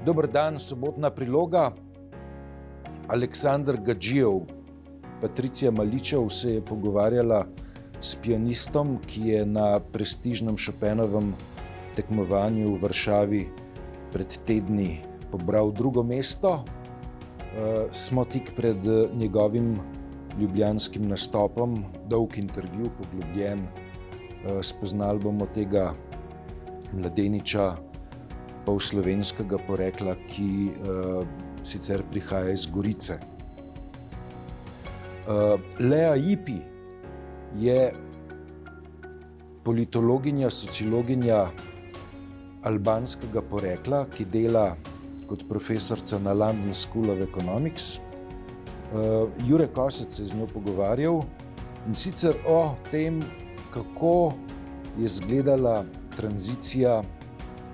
Dober dan, sobotna priloga. Aleksandar Gadžijev, Patricija Maličev se je pogovarjala s pianistom, ki je na prestižnem Chopinovem tekmovanju v Varšavi pred tedni pobral drugo mesto. Smo tik pred njegovim ljubljanskim nastopom, dolg intervju, poglobljen. Spoznali bomo tega mladeniča polslovenskega porekla, ki sicer prihaja iz Gorice. Lea Ypi je politologinja, sociologinja albanskega porekla, ki dela kot profesorica na London School of Economics. Jure Kosec se je z njo pogovarjal, in sicer o tem, kako je izgledala tranzicija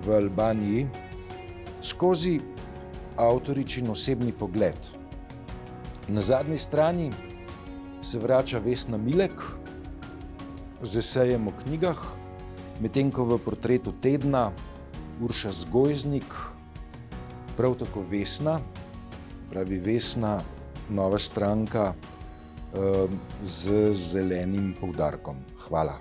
v Albaniji skozi avtoričin osebni pogled. Na zadnji strani se vrača Vesna Milek z esejem o knjigah, medtem ko v portretu tedna Urša Zgojznik, prav tako Vesna, pravi Vesna, nova stranka z zelenim poudarkom. Hvala.